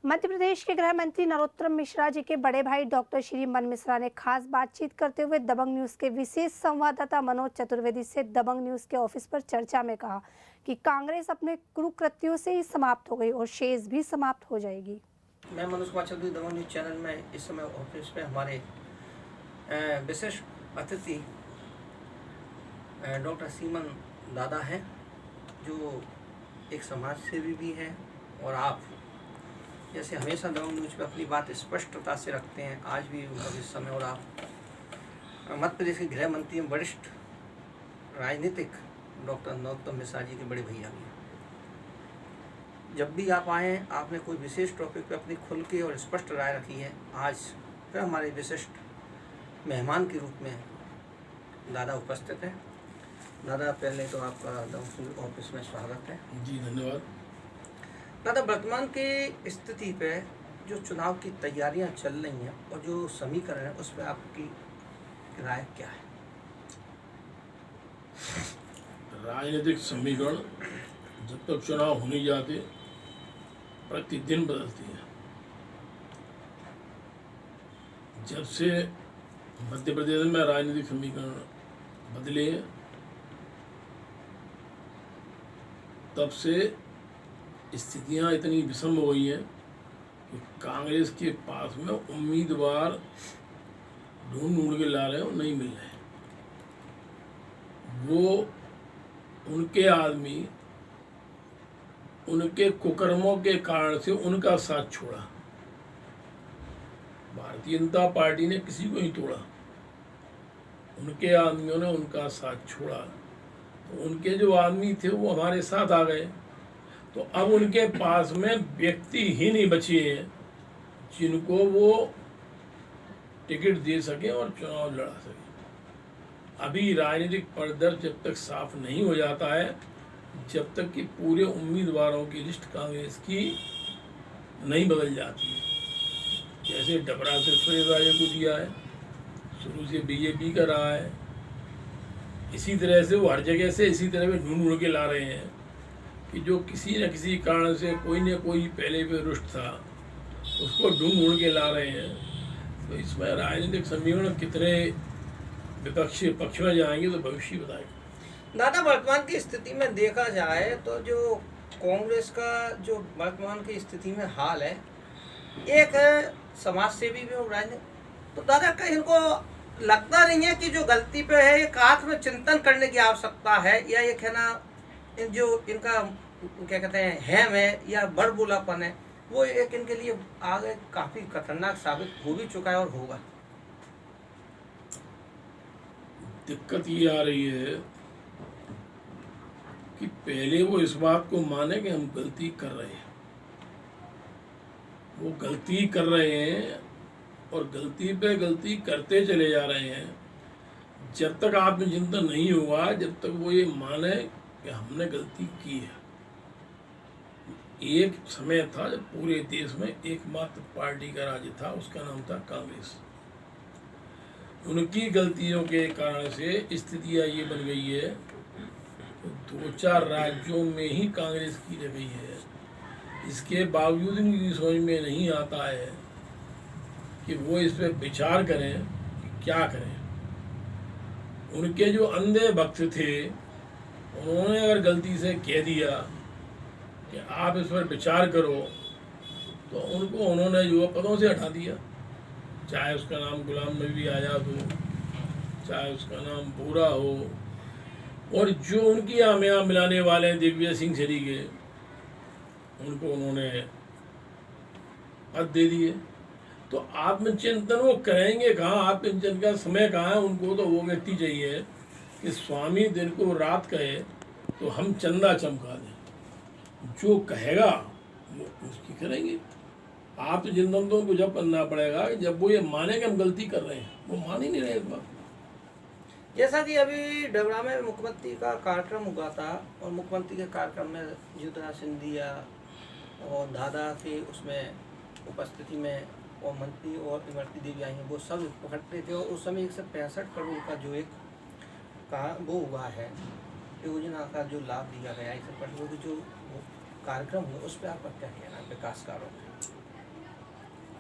मध्य प्रदेश के गृह मंत्री नरोत्तम मिश्रा जी के बड़े भाई डॉक्टर श्री मन मिश्रा ने खास बातचीत करते हुए दबंग न्यूज के विशेष संवाददाता मनोज चतुर्वेदी से दबंग न्यूज के ऑफिस पर चर्चा में कहा कि कांग्रेस अपने कुकृत्यों से ही समाप्त हो गई और शेष भी समाप्त हो जाएगी। मैं मनोज कुमार चौधरी दबंग न्यूज चैनल में इस समय ऑफिस पे हमारे विशेष अतिथि डॉक्टर सीमन दादा हैं, जो एक समाज सेवी भी हैं और आप जैसे हमेशा दबंग न्यूज पे अपनी बात स्पष्टता से रखते हैं, आज भी इस समय। और आप मध्य प्रदेश के गृह मंत्री वरिष्ठ राजनीतिक डॉक्टर नरोत्तम मिश्रा जी के बड़े भैया भी हैं। जब भी आप आए हैं, आपने कोई विशेष टॉपिक पे अपनी खुल के और स्पष्ट राय रखी है। आज फिर हमारे विशिष्ट मेहमान के रूप में दादा उपस्थित हैं। दादा, पहले तो आपका दबंग न्यूज ऑफिस में स्वागत है। जी धन्यवाद। दादा, वर्तमान की स्थिति पे जो चुनाव की तैयारियां चल रही हैं और जो समीकरण है, उस पर आपकी राय क्या है? राजनीतिक समीकरण जब तक चुनाव होने जाते प्रतिदिन बदलती है। जब से मध्य प्रदेश में राजनीतिक समीकरण बदले तब से स्थितियां इतनी विषम हो गई हैं कि कांग्रेस के पास में उम्मीदवार ढूंढ के ला रहे हो, नहीं मिल रहे। वो उनके आदमी उनके कुकर्मों के कारण से उनका साथ छोड़ा। भारतीय जनता पार्टी ने किसी को नहीं तोड़ा, उनके आदमियों ने उनका साथ छोड़ा। तो उनके जो आदमी थे वो हमारे साथ आ गए। तो अब उनके पास में व्यक्ति ही नहीं बचे हैं जिनको वो टिकट दे सके और चुनाव लड़ा सके। अभी राजनीतिक परिदृश्य जब तक साफ नहीं हो जाता है, जब तक कि पूरे उम्मीदवारों की लिस्ट कांग्रेस की नहीं बदल जाती है। जैसे डबरा से सुरेश राजे को दिया है, शुरू से बीजेपी का रहा है, इसी तरह से वो हर जगह से इसी तरह में ढूंढ के ला रहे हैं कि जो किसी न किसी कारण से कोई न कोई पहले पे रुष्ट था, उसको ढूंढ के ला रहे हैं। तो इसमें राजनीतिक समीकरण कितने विपक्षी पक्ष में जाएंगे तो भविष्य बताएगा। दादा, वर्तमान की स्थिति में देखा जाए तो जो कांग्रेस का जो वर्तमान की स्थिति में हाल है, एक समाज सेवी भी और राजनीतिक, तो दादा कहीं इनको लगता नहीं है कि जो गलती पे है एक आत्मचिंतन करने की आवश्यकता है, या एक है ना जो इनका क्या कहते हैं हेम है या बड़बोलापन है, वो एक इनके लिए आगे काफी खतरनाक साबित हो भी चुका है और होगा? दिक्कत ये आ रही है कि पहले वो इस बात को माने कि हम गलती कर रहे हैं। वो गलती कर रहे हैं और गलती पे गलती करते चले जा रहे हैं। जब तक आत्मचिंतन नहीं हुआ, जब तक वो ये माने कि हमने गलती की है। एक समय था जब पूरे देश में एकमात्र पार्टी का राज था, उसका नाम था कांग्रेस। उनकी गलतियों के कारण से स्थितियां ये बन गई है तो 2-4 राज्यों में ही कांग्रेस की रह गई है। इसके बावजूद इनकी समझ में नहीं आता है कि वो इस पर विचार करें कि क्या करें। उनके जो अंधे भक्त थे, उन्होंने अगर गलती से कह दिया कि आप इस पर विचार करो, तो उनको उन्होंने जो पदों से हटा दिया। चाहे उसका नाम गुलाम नबी आज़ाद हो, चाहे उसका नाम बोरा हो, और जो उनकी आमियाँ मिलाने वाले दिग्विजय सिंह सरीखे, उनको उन्होंने पद दे दिए। तो आत्मचिंतन वो करेंगे कहाँ? आत्मचिंतन का समय कहाँ है? उनको तो वो व्यक्ति चाहिए कि स्वामी दिन को रात कहे तो हम चंदा चमका दें। जो कहेगा वो उसकी करेंगे। आत्मचिंतन तो उनको जब करना पड़ेगा जब वो ये माने कि हम गलती कर रहे हैं। वो मान ही नहीं रहे इस बात। जैसा कि अभी डबरा में मुख्यमंत्री का कार्यक्रम हुआ था और मुख्यमंत्री के कार्यक्रम में ज्योतिराज सिंधिया और दादा के उसमें उपस्थिति में और मंत्री और इमरती देवी आई हैं, वो सब इकट्ठे थे। और उस समय 165 करोड़ का जो एक कहा वो हुआ है योजना का जो लाभ दिया गया, 165 करोड़ जो कार्यक्रम हुआ, उस पर आपका क्या कहना है विकास कार्यों में?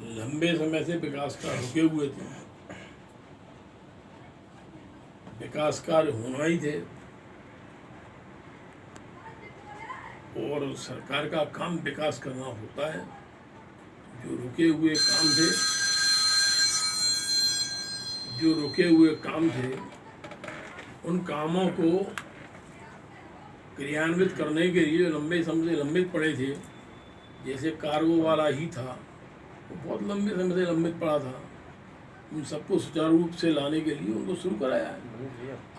लंबे समय से विकास कार्य रुके हुए थे, विकास कार्य होना ही थे, और सरकार का काम विकास करना होता है। जो रुके हुए काम थे उन कामों को क्रियान्वित करने के लिए लंबे समय से लंबित पड़े थे। जैसे कार्गो वाला ही था, वो बहुत लंबे समय से लंबित पड़ा था, उन सबको सुचारू रूप से लाने के लिए उनको शुरू कराया है।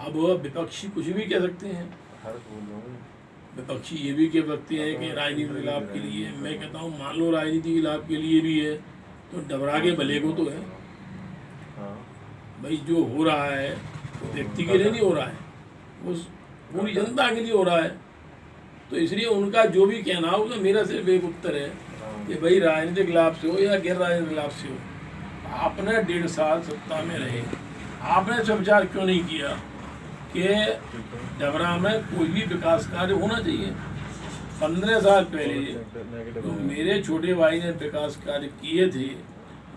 अब विपक्षी कुछ भी कह सकते हैं, विपक्षी ये भी कह सकते हैं कि राजनीतिक लाभ के लिए। मैं कहता हूँ मान लो राजनीतिक लाभ के लिए भी है तो डबरा के भले को तो है भाई। जो हो रहा है वो व्यक्ति के लिए नहीं हो रहा है, वो पूरी जनता के लिए हो रहा है। तो इसलिए उनका जो भी कहना हो तो मेरा सिर्फ एक उत्तर है कि भाई राजनीतिक लाभ से हो या गैर राजनीतिक लाभ से हो, आपने 1.5 साल सत्ता में रहे, आपने सब विचार क्यों नहीं किया कि डबरा में कोई भी विकास कार्य होना चाहिए। 15 साल पहले तो मेरे छोटे भाई ने विकास कार्य किए थे,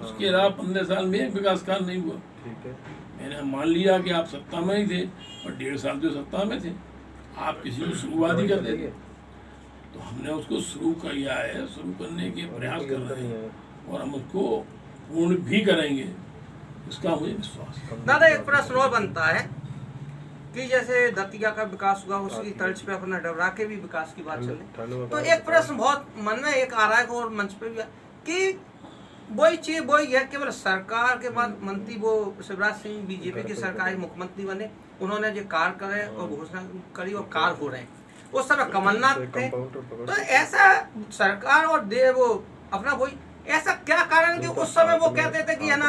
उसके अलावा 15 साल में एक विकास कार्य नहीं हुआ। मैंने मान लिया कि आप सत्ता में ही थे, और 1.5 साल तो सत्ता में थे, आप किसी को शुरुआत ही करते थे। तो हमने उसको शुरू किया है, शुरू करने के प्रयास कर रहे हैं, और हम उसको पूर्ण भी करेंगे, इसका मुझे विश्वास है। दादा एक प्रश्न और बनता है कि जैसे दतिया का विकास हुआ, उसकी तर्ज पे अपना डबरा के भी विकास की बात चले, तो एक प्रश्न बहुत मन में एक आ रहा है और मंच पे भी कि वही चीज वही है, केवल सरकार के बाद मंत्री वो शिवराज सिंह बीजेपी के सरकारी मुख्यमंत्री बने, उन्होंने जो कार्य करे और घोषणा करी और कार्य हो रहे हैं। उस समय कमलनाथ थे, तो ऐसा सरकार और दे वो अपना वही ऐसा क्या कारण कि उस समय वो कहते थे कि है ना,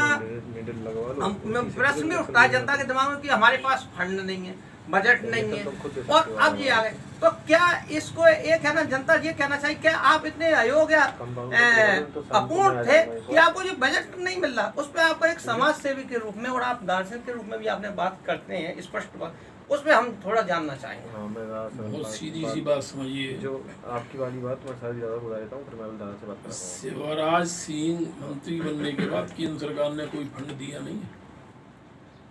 हम प्रश्न भी उठता है जनता के दिमाग में कि हमारे पास फंड नहीं है, बजट नहीं है, और अब ये आ गए। तो क्या इसको एक है ना जनता ये कहना चाहिए, क्या आप इतने अयोग्य अपूर्ण थे कि आपको जो बजट नहीं मिल रहा, उस पर आपको एक समाज सेवी के रूप में और आप दार्शनिक के रूप में भी आपने बात करते हैं स्पष्ट बात, उस पर हम थोड़ा जानना चाहेंगे। बहुत सीधी सी बात समझिए, जो आपकी वाली बात मैं सारी ज़्यादा बुला देता हूँ, फिर मैं दादा से बात करता हूँ। शिवराज सिंह मंत्री बनने के बाद केंद्र सरकार ने कोई फंड दिया नहीं है,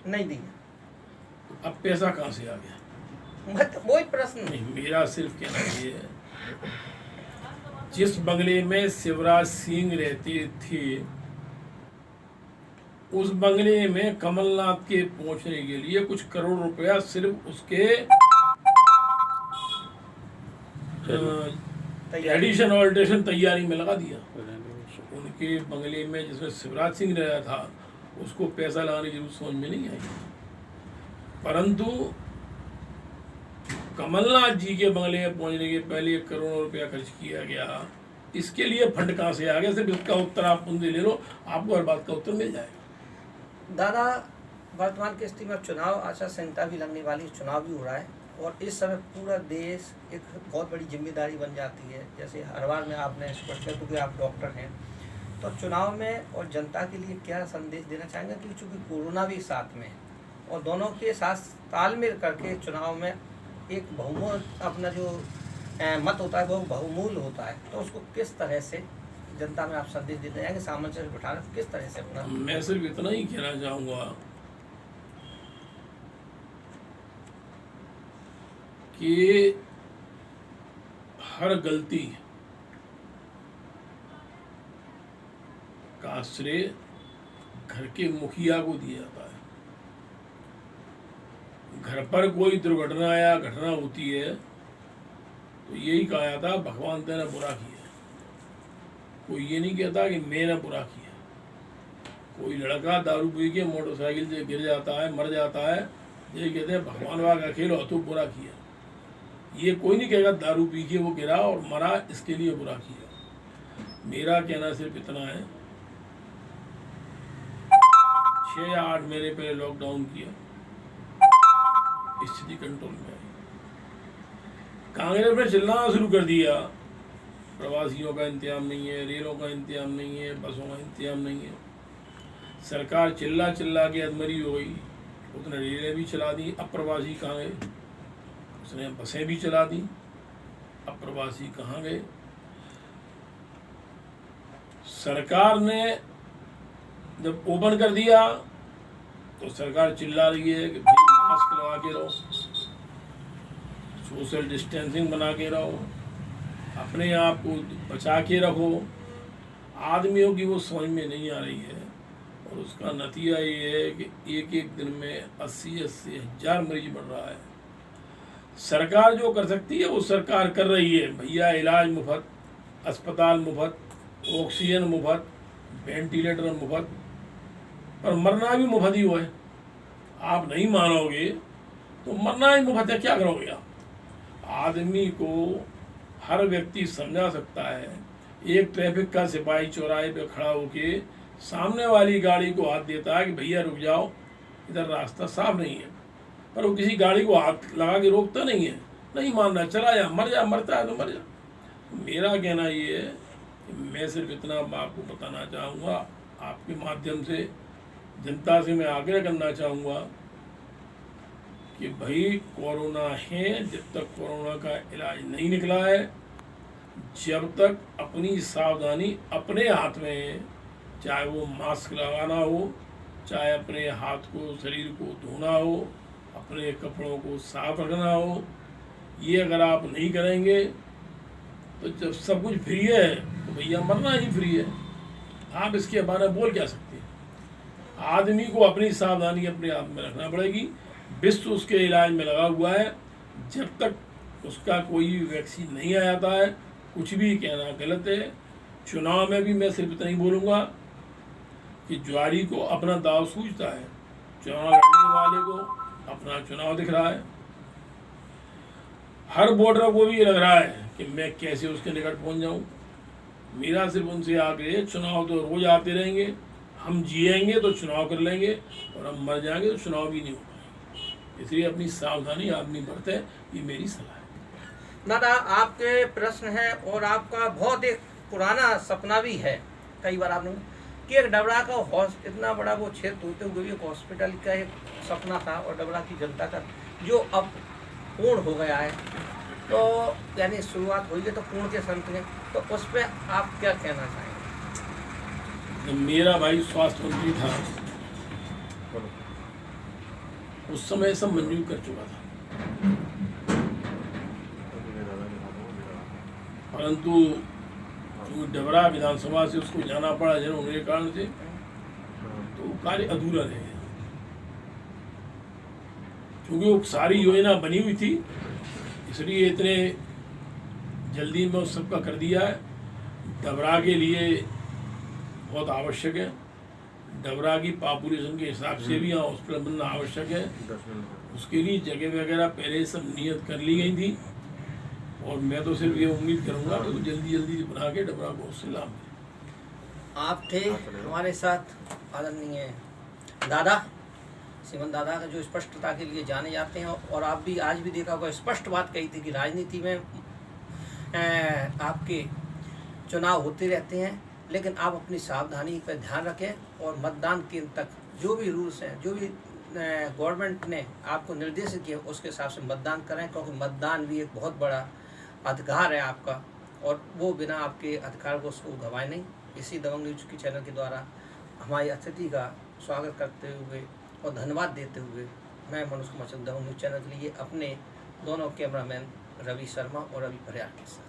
नहीं दी। अब पैसा कहाँ से आ गया? वही प्रश्न नहीं, मेरा सिर्फ कहना ये है, जिस बंगले में शिवराज सिंह रहते थे उस बंगले में कमलनाथ के पहुंचने के लिए कुछ करोड़ रुपया सिर्फ उसके एडिशन ऑल्ट्रेशन तैयारी में लगा दिया। उनके बंगले में जिसमें शिवराज सिंह रहा था उसको पैसा लगाने की जरूरत समझ में नहीं आई, परंतु कमलनाथ जी के बंगले में पहुंचने के पहले 1 करोड़ रुपया खर्च किया गया। इसके लिए फंड कहाँ से आ गया, सिर्फ इसका उत्तर आप उनसे ले लो, आपको हर बात का उत्तर मिल जाएगा। दादा वर्तमान की स्थिति में चुनाव आचार संहिता भी लगने वाली, चुनाव भी हो रहा है, और इस समय पूरा देश एक बहुत बड़ी जिम्मेदारी बन जाती है। जैसे हर बार में आपने स्पष्ट किया क्योंकि आप डॉक्टर हैं, तो चुनाव में और जनता के लिए क्या संदेश देना चाहेंगे कि चूँकि कोरोना भी साथ में है और दोनों के साथ तालमेल करके चुनाव में एक बहुमूल्य अपना जो मत होता है वो बहुमूल्य होता है, तो उसको किस तरह से जनता में आप संदेश देते जाएंगे, सामंजस्य बिठाना किस तरह से अपना? मैं सिर्फ इतना ही कहना चाहूँगा कि हर गलती का श्रेय घर के मुखिया को दिया जाता है। घर पर कोई दुर्घटना या घटना होती है तो यही कहा जाता है भगवान तेरा बुरा किया। कोई ये नहीं कहता कि मैंने बुरा किया। कोई लड़का दारू पी के मोटरसाइकिल से गिर जाता है, मर जाता है, ये कहते हैं भगवान वाग अकेलो तो बुरा किया। ये कोई नहीं कहेगा दारू पी के वो गिरा और मरा इसके लिए बुरा किया। मेरा कहना सिर्फ इतना है, 6 या 8 महीने पहले लॉकडाउन किया, स्थिति कंट्रोल में आई। कांग्रेस ने चिल्लाना शुरू कर दिया प्रवासियों का इंतजाम नहीं है, रेलों का इंतजाम नहीं है, बसों का इंतजाम नहीं है। सरकार चिल्ला चिल्ला के अधमरी हो गई, उसने रेलें भी चला दी, अब प्रवासी कहाँ गए? उसने बसें भी चला दी, अब प्रवासी कहाँ गए? सरकार ने जब ओपन कर दिया तो सरकार चिल्ला रही है कि भाई मास्क लगा के रहो, सोशल डिस्टेंसिंग बना के रहो, अपने आप को बचा के रखो। आदमियों की वो समझ में नहीं आ रही है और उसका नतीजा ये है कि एक एक दिन में 80-80 हज़ार मरीज बढ़ रहा है। सरकार जो कर सकती है वो सरकार कर रही है। भैया इलाज मुफ्त, अस्पताल मुफ्त, ऑक्सीजन मुफ्त, वेंटिलेटर मुफ्त, पर मरना भी मुफ्त ही हुआ है। आप नहीं मानोगे तो मरना ही मुफ्त है, क्या करोगे आप? आदमी को हर व्यक्ति समझा सकता है। एक ट्रैफिक का सिपाही चौराहे पे खड़ा होके सामने वाली गाड़ी को हाथ देता है कि भैया रुक जाओ, इधर रास्ता साफ नहीं है, पर वो किसी गाड़ी को हाथ लगा के रोकता नहीं है। नहीं मान रहा, चला जा, मरता है तो मर जा। मेरा कहना ये है कि मैं सिर्फ इतना आपको बताना चाहूँगा, आपके माध्यम से जनता से मैं आग्रह करना चाहूँगा कि भाई कोरोना है, जब तक कोरोना का इलाज नहीं निकला है, जब तक अपनी सावधानी अपने हाथ में है, चाहे वो मास्क लगाना हो, चाहे अपने हाथ को, शरीर को धोना हो, अपने कपड़ों को साफ रखना हो, ये अगर आप नहीं करेंगे तो जब सब कुछ फ्री है तो भैया मरना ही फ्री है। आप इसके बारे में बोल क्या सकते हैं? आदमी को अपनी सावधानी अपने हाथ में रखना पड़ेगी। विश्व उसके इलाज में लगा हुआ है। जब तक उसका कोई वैक्सीन नहीं आ जाता है, कुछ भी कहना गलत है। चुनाव में भी मैं सिर्फ इतना ही बोलूँगा कि ज्वारी को अपना दाव सूझता है, चुनाव लड़ने वाले को अपना चुनाव दिख रहा है। हर वोटर को भी ये लग रहा है कि मैं कैसे उसके निकट पहुंच जाऊं। मेरा सिर्फ उनसे आग्रह, चुनाव तो रोज आते रहेंगे, हम जिएंगे तो चुनाव कर लेंगे और हम मर जाएंगे तो चुनाव भी नहीं हो पाएंगे। इसलिए अपनी सावधानी आदमी बरते, ये मेरी सलाह है। दादा, आपके प्रश्न है और आपका बहुत एक पुराना सपना भी है, कई बार आपने कि एक डबरा का इतना बड़ा वो क्षेत्र होते हुए भी एक हॉस्पिटल का एक सपना था और डबरा की जनता का जो अब पूर्ण हो गया है, तो यानी शुरुआत हुई है तो पूर्ण के संत में, तो उस पर आप क्या कहना चाहेंगे? मेरा भाई स्वास्थ्य मंत्री था, उस समय सब मंजूर कर चुका था, परंतु डबरा विधानसभा से उसको जाना पड़ा जनों के कारण से, तो कार्य अधूरा रह गया। क्योंकि वो सारी योजना बनी हुई थी, इसलिए इतने जल्दी में उस सबका कर दिया है। डबरा के लिए बहुत आवश्यक है, डबरा की पॉपुलेशन के हिसाब से भी यहाँ हॉस्पिटल बनना आवश्यक है। उसके लिए जगह वगैरह पहले सब नियत कर ली गई थी और मैं तो सिर्फ ये उम्मीद करूँगा कि तो जल्दी जल्दी बना के डबरा को उससे लाभ मिले। आप थे हमारे साथ आदरणीय दादा सीमन दादा का जो स्पष्टता के लिए जाने जाते हैं, और आप भी आज भी देखा होगा स्पष्ट बात कही थी कि राजनीति में आपके चुनाव होते रहते हैं, लेकिन आप अपनी सावधानी पर ध्यान रखें और मतदान केंद्र तक जो भी रूल्स हैं, जो भी गवर्नमेंट ने आपको निर्देशित किया उसके हिसाब से मतदान करें, क्योंकि मतदान भी एक बहुत बड़ा अधिकार है आपका और वो बिना आपके अधिकार को उसको गंवाए नहीं। इसी दबंग न्यूज की चैनल के द्वारा हमारी अतिथि का स्वागत करते हुए और धन्यवाद देते हुए मैं मनोज कुमार चंद दबंग न्यूज चैनल के लिए अपने दोनों कैमरामैन रवि शर्मा और रवि परिहार के साथ